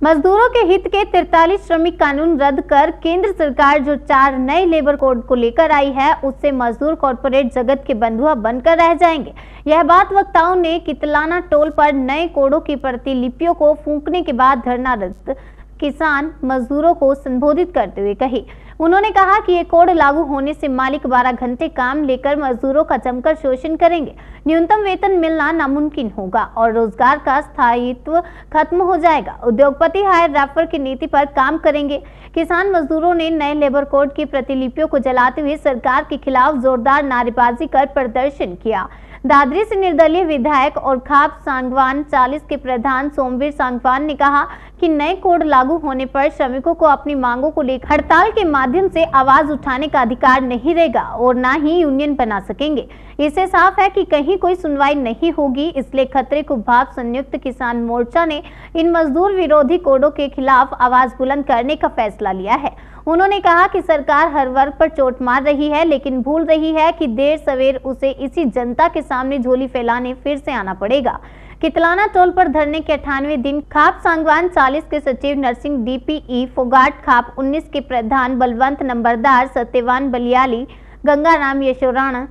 मजदूरों के हित के 43 श्रमिक कानून रद्द कर केंद्र सरकार जो 4 नए लेबर कोड को लेकर आई है, उससे मजदूर कॉर्पोरेट जगत के बंधुआ बनकर रह जाएंगे। यह बात वक्ताओं ने कितलाना टोल पर नए कोडों की प्रतिलिपियों को फूंकने के बाद धरनारत किसान मजदूरों को संबोधित करते हुए कही। उन्होंने कहा कि ये कोड लागू होने से मालिक 12 घंटे काम लेकर मजदूरों का जमकर शोषण करेंगे, न्यूनतम वेतन मिलना नामुमकिन होगा और रोजगार का स्थायित्व खत्म हो जाएगा। उद्योगपति हायर रेफर की नीति पर काम करेंगे। किसान मजदूरों ने नए लेबर कोड की प्रतिलिपियों को जलाते हुए सरकार के खिलाफ जोरदार नारेबाजी कर प्रदर्शन किया। दादरी से निर्दलीय विधायक और खाप सांगवान 40 के प्रधान सोमवीर सांगवान ने कहा कि नए कोड लागू होने पर श्रमिकों को अपनी मांगों को लेकर हड़ताल के माध्यम से आवाज उठाने का अधिकार नहीं रहेगा और न ही यूनियन बना सकेंगे। इससे साफ है कि कहीं कोई सुनवाई नहीं होगी। इसलिए खतरे को भाप संयुक्त किसान मोर्चा ने इन मजदूर विरोधी कोडों के खिलाफ आवाज बुलंद करने का फैसला लिया है। उन्होंने कहा कि सरकार हर वर्ग पर चोट मार रही है, लेकिन भूल रही है कि देर सवेर उसे इसी जनता के सामने झोली फैलाने फिर से आना पड़ेगा। कितलाना टोल पर धरने के 98वें दिन खाप सांगवान 40 के सचिव नरसिंह डीपीई फोगाट, खाप 19 के प्रधान बलवंत नंबरदार, सत्यवान बलियाली, गंगाराम यशोराणा,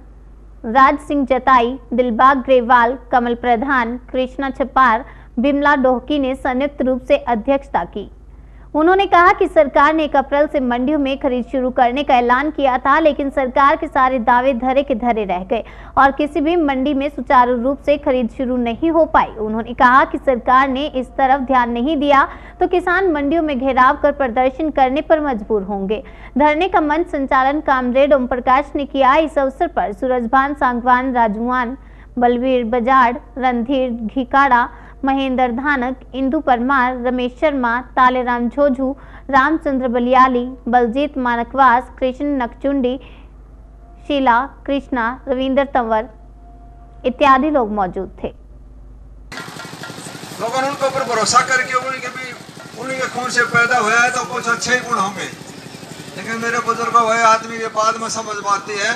राज सिंह जताई, दिलबाग ग्रेवाल, कमल प्रधान, कृष्णा छपार, बिमला डोहकी ने संयुक्त रूप से अध्यक्षता की। उन्होंने कहा कि सरकार ने 1 अप्रैल से मंडियों में खरीद शुरू करने का ऐलान किया था, लेकिन सरकार के सारे दावे धरे के धरे रह गए और किसी भी मंडी में सुचारू रूप से खरीद शुरू नहीं हो पाई। उन्होंने कहा कि सरकार ने इस तरफ ध्यान नहीं दिया तो किसान मंडियों में घेराव कर प्रदर्शन करने पर मजबूर होंगे। धरने का मंच संचालन कामरेड ओम प्रकाश ने किया। इस अवसर पर सूरजभान सांगवान, राजूआन, बलवीर बजाड़, रणधीर घिकाड़ा, महेंद्र धानक, इंदु परमार, रमेश शर्मा, तालेराम झोझू, रामचंद्र बलियाली, बलजीत मानकवास, कृष्ण नकचुंडी, शीला कृष्णा, रविंद्र तंवर इत्यादि लोग मौजूद थे। लोगों ने उनके ऊपर भरोसा करके उन्हीं के खून से पैदा हुआ है तो कुछ अच्छे गुण होंगे, लेकिन मेरे बुजुर्गों हुए आदमी के बाद में समझ पाती है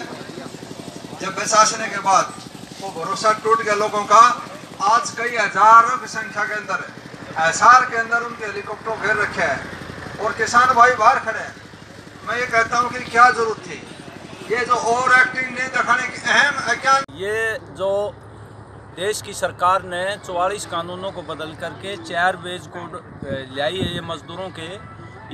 जब प्रशासन के बाद वो भरोसा टूट गया लोगों का। आज कई हजारों की संख्या के अंदर एसआर के अंदर उनके हेलीकॉप्टर घेर रखे हैं और किसान भाई बाहर खड़े हैं। मैं ये कहता हूँ कि क्या जरूरत थी ये जो ओवर एक्टिंग नहीं दिखाने की अहम क्या। ये जो देश की सरकार ने 44 कानूनों को बदल करके 4 वेज कोड लाई है ये मजदूरों के,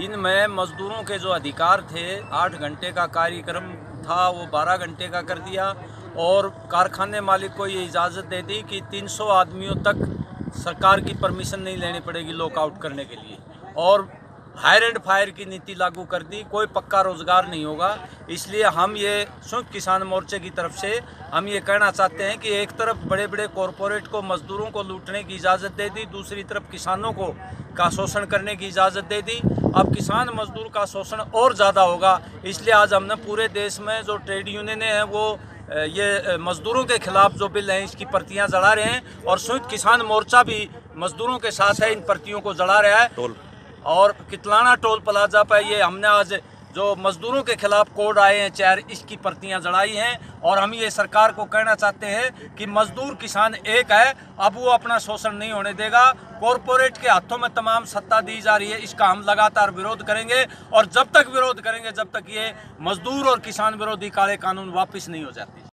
इनमें मजदूरों के जो अधिकार थे 8 घंटे का कार्यक्रम था वो 12 घंटे का कर दिया और कारखाने मालिक को ये इजाज़त दे दी कि 300 आदमियों तक सरकार की परमिशन नहीं लेनी पड़ेगी लॉकआउट करने के लिए और हायर एंड फायर की नीति लागू कर दी। कोई पक्का रोजगार नहीं होगा। इसलिए हम ये संयुक्त किसान मोर्चे की तरफ से हम ये कहना चाहते हैं कि एक तरफ बड़े बड़े कॉरपोरेट को मजदूरों को लूटने की इजाज़त दे दी, दूसरी तरफ किसानों को का शोषण करने की इजाज़त दे दी। अब किसान मजदूर का शोषण और ज़्यादा होगा। इसलिए आज हमने पूरे देश में जो ट्रेड यूनियनें हैं वो ये मजदूरों के खिलाफ जो बिल हैं इसकी प्रतियां जला रहे हैं और संयुक्त किसान मोर्चा भी मजदूरों के साथ है, इन प्रतियों को जला रहा है। और कितलाना टोल प्लाजा पर ये हमने आज जो मजदूरों के खिलाफ कोड आए हैं 4, इसकी प्रतियां जलाई हैं और हम ये सरकार को कहना चाहते हैं कि मजदूर किसान एक है, अब वो अपना शोषण नहीं होने देगा। कॉरपोरेट के हाथों में तमाम सत्ता दी जा रही है, इसका हम लगातार विरोध करेंगे और जब तक विरोध करेंगे जब तक ये मजदूर और किसान विरोधी काले कानून वापस नहीं हो जाते।